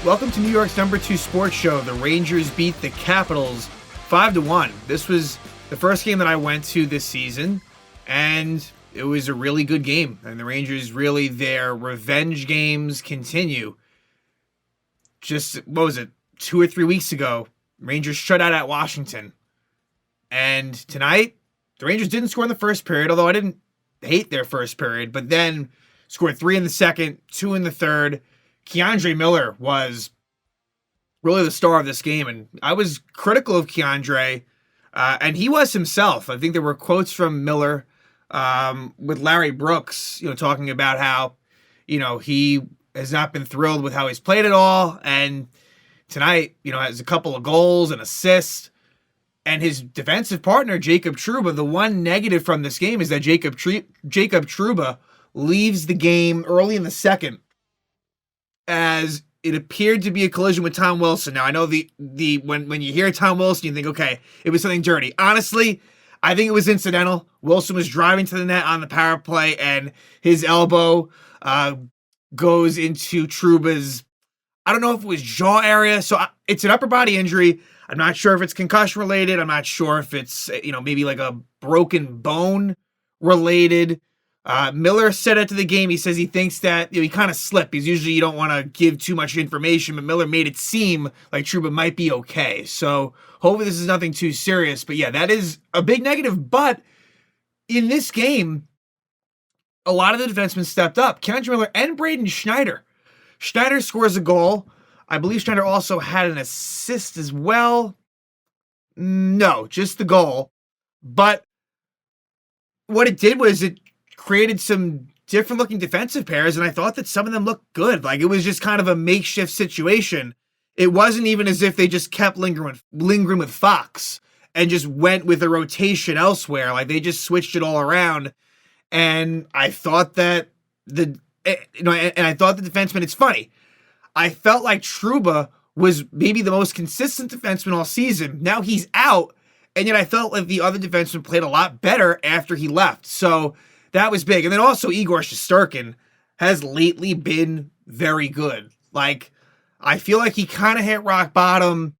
Welcome to New York's #2 sports show. The Rangers beat the Capitals 5-1. This was the first game that I went to this season, and it was a really good game. And the Rangers really, their revenge games continue. Just, what was it, 2 or 3 weeks ago, Rangers shut out at Washington. And tonight, the Rangers didn't score in the first period, although I didn't hate their first period, but then scored 3 in the second, 2 in the third. K'Andre Miller was really the star of this game, and I was critical of K'Andre, and he was himself. I think there were quotes from Miller with Larry Brooks, talking about how, he has not been thrilled with how he's played at all, and tonight, has a couple of goals and assists, and his defensive partner, Jacob Trouba. The one negative from this game is that Jacob Trouba leaves the game early in the second, as it appeared to be a collision with Tom Wilson. Now, I know when you hear Tom Wilson, you think, okay, it was something dirty. Honestly, I think it was incidental. Wilson was driving to the net on the power play, and his elbow goes into Trouba's, I don't know if it was jaw area. So it's an upper body injury. I'm not sure if it's concussion related. I'm not sure if it's, maybe like a broken bone related. Miller said after the game, he says he thinks that he kind of slipped, because usually you don't want to give too much information, but Miller made it seem like Trouba might be okay. So hopefully this is nothing too serious. But yeah, that is a big negative. But in this game, a lot of the defensemen stepped up. K'Andre Miller and Braden Schneider. Schneider scores a goal. I believe Schneider also had an assist as well. No, just the goal. But what it did was it created some different looking defensive pairs, and I thought that some of them looked good. Like, it was just kind of a makeshift situation. It wasn't even as if they just kept lingering with Fox and just went with a rotation elsewhere. Like, they just switched it all around. And I thought that and I thought the defenseman, it's funny, I felt like Trouba was maybe the most consistent defenseman all season. Now he's out, and yet I felt like the other defenseman played a lot better after he left. So that was big. And then also Igor Shesterkin has lately been very good. Like, I feel like he kind of hit rock bottom.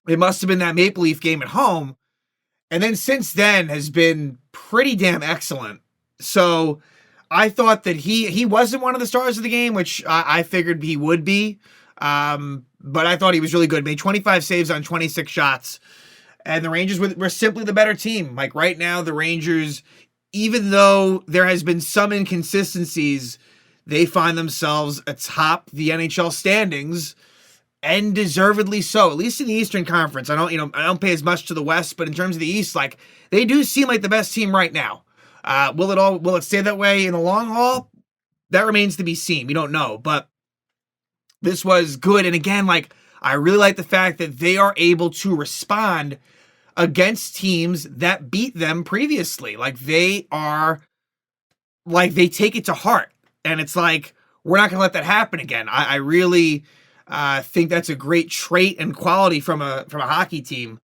It must have been that Maple Leaf game at home. And then since then has been pretty damn excellent. So I thought that he wasn't one of the stars of the game, which I figured he would be. But I thought he was really good. Made 25 saves on 26 shots. And the Rangers were simply the better team. Like, right now, the Rangers, even though there has been some inconsistencies, they find themselves atop the NHL standings, and deservedly so. At least in the Eastern Conference. I don't pay as much to the West, but in terms of the East, like, they do seem like the best team right now. Will it stay that way in the long haul? That remains to be seen. We don't know, but this was good. And again, like, I really like the fact that they are able to respond against teams that beat them previously. Like, they take it to heart, and it's like, we're not going to let that happen again. I really think that's a great trait and quality from a hockey team.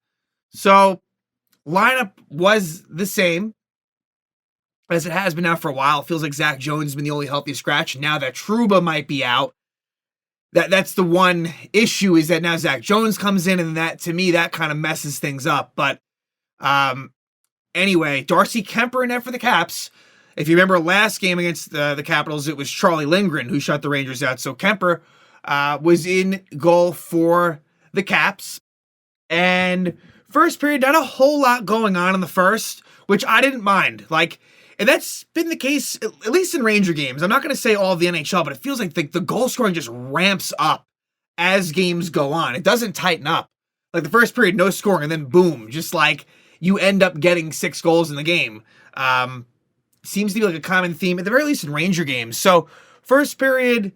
So lineup was the same as it has been now for a while. It feels like Zach Jones has been the only healthy scratch. Now that Trouba might be out, that's the one issue, is that now Zach Jones comes in, and that, to me, that kind of messes things up. But anyway, Darcy Kemper in net for the Caps. If you remember last game against the Capitals, it was Charlie Lindgren who shut the Rangers out. So Kemper was in goal for the Caps. And first period, not a whole lot going on in the first, which I didn't mind. Like, and that's been the case, at least in Ranger games. I'm not going to say all of the NHL, but it feels like the goal scoring just ramps up as games go on. It doesn't tighten up. Like, the first period, no scoring, and then boom, just like you end up getting 6 goals in the game. Seems to be like a common theme, at the very least in Ranger games. So, first period,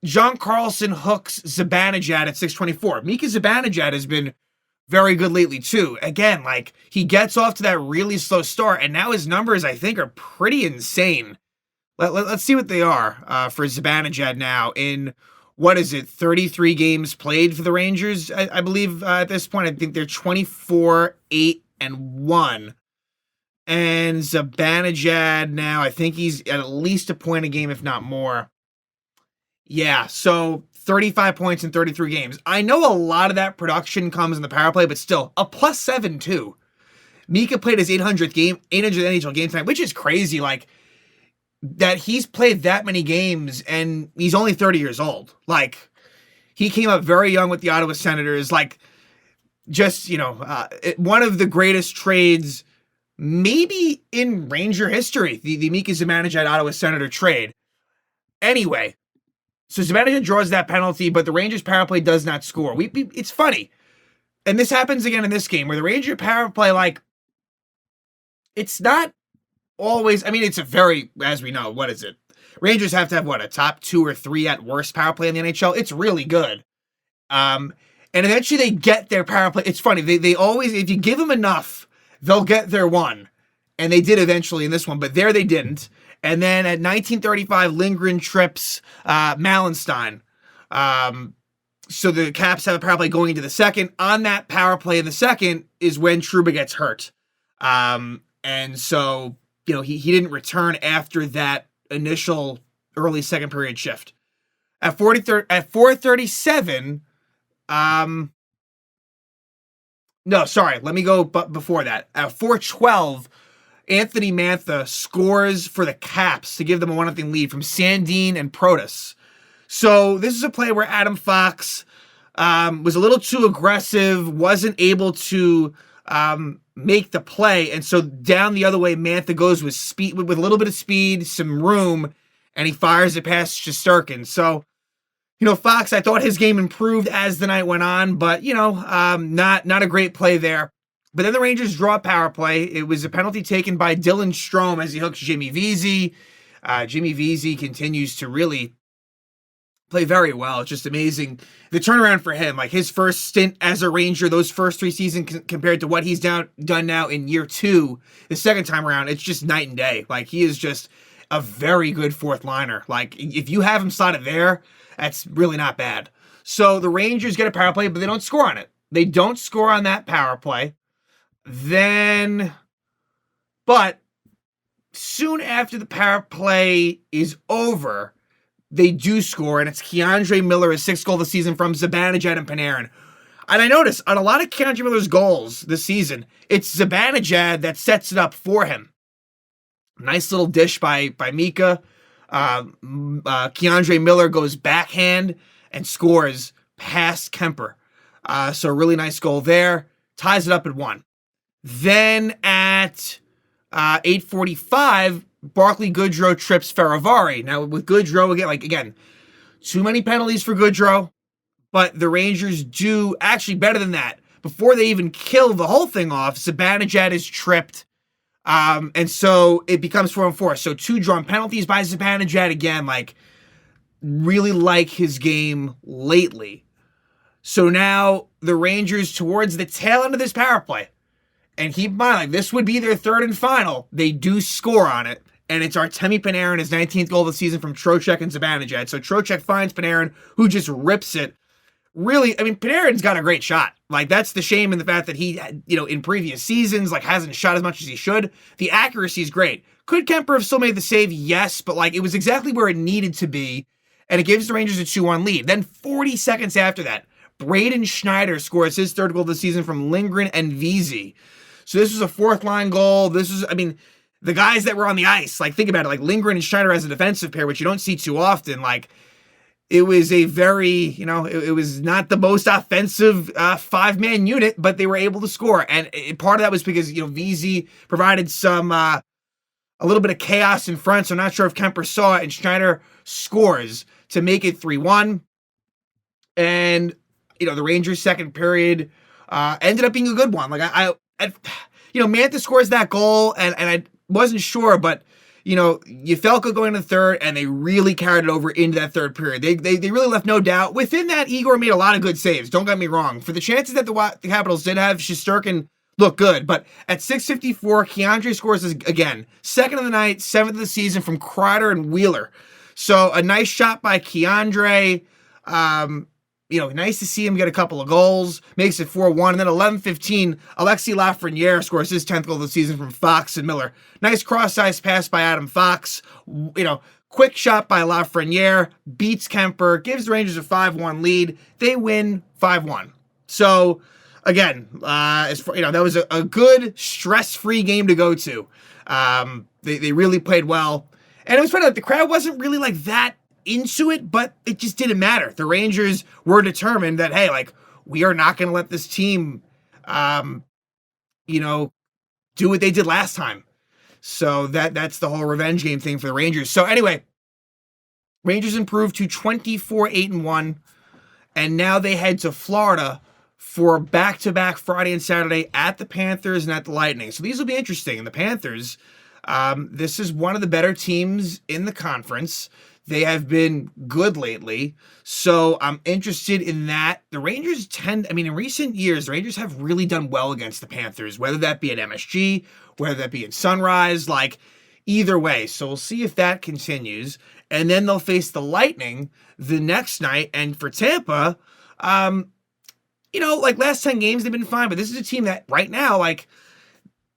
John Carlson hooks Zibanejad at 6:24. Mika Zibanejad has been very good lately too. Again, like, he gets off to that really slow start, and now his numbers, I think, are pretty insane. Let's see what they are for Zibanejad now in, what is it, 33 games played for the Rangers, I believe, at this point. I think they're 24-8-1. And Zibanejad now, I think he's at least a point a game, if not more. Yeah, so 35 points in 33 games. I know a lot of that production comes in the power play, but still, a +7 too. Mika played his 800th game, 800th NHL game tonight, which is crazy. Like, that he's played that many games and he's only 30 years old. Like, he came up very young with the Ottawa Senators. Like, just, one of the greatest trades maybe in Ranger history, the Mika Zibanejad Ottawa Senator trade. Anyway, so Zibanejad draws that penalty, but the Rangers power play does not score. It's funny. And this happens again in this game where the Ranger power play, like, it's not always, I mean, it's a very, as we know, what is it? Rangers have to have, a top 2 or 3 at worst power play in the NHL? It's really good. And eventually they get their power play. It's funny. They always, if you give them enough, they'll get their one. And they did eventually in this one, but there they didn't. And then at 1935, Lindgren trips Malenstein. So the Caps have a power play going into the second. On that power play in the second is when Trouba gets hurt. And so, he didn't return after that initial early second period shift. At 4:37, no, sorry, let me go before that. At 4:12, Anthony Mantha scores for the Caps to give them a 1-0 lead from Sandin and Protas. So this is a play where Adam Fox was a little too aggressive, wasn't able to make the play, and so down the other way, Mantha goes with speed, with a little bit of speed, some room, and he fires it past Shesterkin. So, Fox, I thought his game improved as the night went on, but not a great play there. But then the Rangers draw a power play. It was a penalty taken by Dylan Strome as he hooks Jimmy Vesey. Jimmy Vesey continues to really play very well. It's just amazing. The turnaround for him, like his first stint as a Ranger, those first 3 seasons compared to what he's done now in year 2, the second time around, it's just night and day. Like, he is just a very good fourth liner. Like, if you have him slotted there, that's really not bad. So the Rangers get a power play, but they don't score on it. They don't score on that power play. But soon after the power play is over, they do score, and it's K'Andre Miller, his 6th goal of the season from Zibanejad and Panarin. And I noticed on a lot of K'Andre Miller's goals this season, it's Zibanejad that sets it up for him. Nice little dish by Mika. K'Andre Miller goes backhand and scores past Kemper. So a really nice goal there. Ties it up at 1. Then at 8:45, Barclay Goodrow trips Faravari. Now with Goodrow, again, too many penalties for Goodrow, but the Rangers do actually better than that. Before they even kill the whole thing off, Zibanejad is tripped, and so it becomes 4-4. So 2 drawn penalties by Zibanejad again. Really like his game lately. So now the Rangers towards the tail end of this power play, and keep in mind, this would be their 3rd and final. They do score on it. And it's Artemi Panarin, his 19th goal of the season from Trocheck and Zibanejad. So Trocheck finds Panarin, who just rips it. Really, I mean, Panarin's got a great shot. That's the shame in the fact that he, in previous seasons, hasn't shot as much as he should. The accuracy is great. Could Kemper have still made the save? Yes, but it was exactly where it needed to be. And it gives the Rangers a 2-1 lead. Then 40 seconds after that, Braden Schneider scores his 3rd goal of the season from Lindgren and Vesey. So this was a 4th line goal. The guys that were on the ice, think about it, Lindgren and Schneider as a defensive pair, which you don't see too often, it was a very, it was not the most offensive 5-man unit, but they were able to score. And part of that was because, Vesey provided some, a little bit of chaos in front, so I'm not sure if Kemper saw it, and Schneider scores to make it 3-1. And, the Rangers' second period ended up being a good one. Mantha scores that goal, and I wasn't sure, but you felt good going to the third, and they really carried it over into that third period. They really left no doubt. Within that, Igor made a lot of good saves. Don't get me wrong. For the chances that the Capitals did have, Shesterkin looked good. But at 6:54, K'Andre scores again. 2nd of the night, 7th of the season from Kreider and Wheeler. So a nice shot by K'Andre. Nice to see him get a couple of goals, makes it 4-1. And then 11:15, Alexis Lafreniere scores his 10th goal of the season from Fox and Miller. Nice cross-ice pass by Adam Fox. Quick shot by Lafreniere, beats Kemper, gives the Rangers a 5-1 lead. They win 5-1. So, again, that was a good, stress-free game to go to. They really played well. And it was funny, like, the crowd wasn't really like that into it, but it just didn't matter. The Rangers were determined that, hey, like, we are not going to let this team, do what they did last time. So that's the whole revenge game thing for the Rangers. So anyway, Rangers improved to 24-8-1, and now they head to Florida for back-to-back Friday and Saturday at the Panthers and at the Lightning. So these will be interesting. And the Panthers, this is one of the better teams in the conference. They have been good lately, so I'm interested in that. The Rangers in recent years, the Rangers have really done well against the Panthers, whether that be at MSG, whether that be in Sunrise, like either way. So we'll see if that continues. And then they'll face the Lightning the next night. And for Tampa, last 10 games, they've been fine, but this is a team that right now,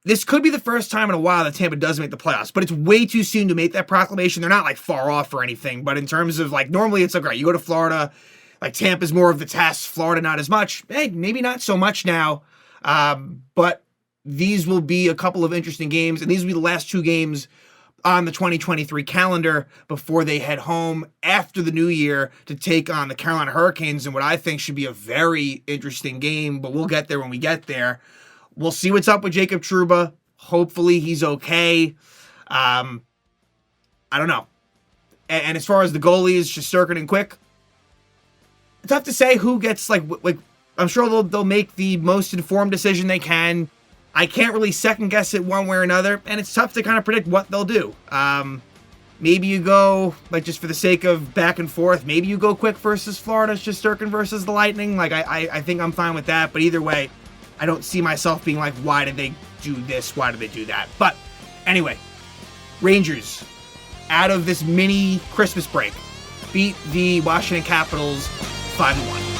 this could be the first time in a while that Tampa does make the playoffs, but it's way too soon to make that proclamation. They're not far off or anything, but in terms of normally it's right, you go to Florida, Tampa's more of the test, Florida not as much. Hey, maybe not so much now, but these will be a couple of interesting games, and these will be the last two games on the 2023 calendar before they head home after the new year to take on the Carolina Hurricanes in what I think should be a very interesting game, but we'll get there when we get there. We'll see what's up with Jacob Trouba. Hopefully he's okay. I don't know. And as far as the goalies, Shesterkin and Quick, it's tough to say who gets, I'm sure they'll make the most informed decision they can. I can't really second guess it one way or another, and it's tough to kind of predict what they'll do. Maybe you go, just for the sake of back and forth, maybe you go Quick versus Florida, Shesterkin versus the Lightning. I think I'm fine with that, but either way, I don't see myself being why did they do this? Why did they do that? But anyway, Rangers, out of this mini Christmas break, beat the Washington Capitals 5-1.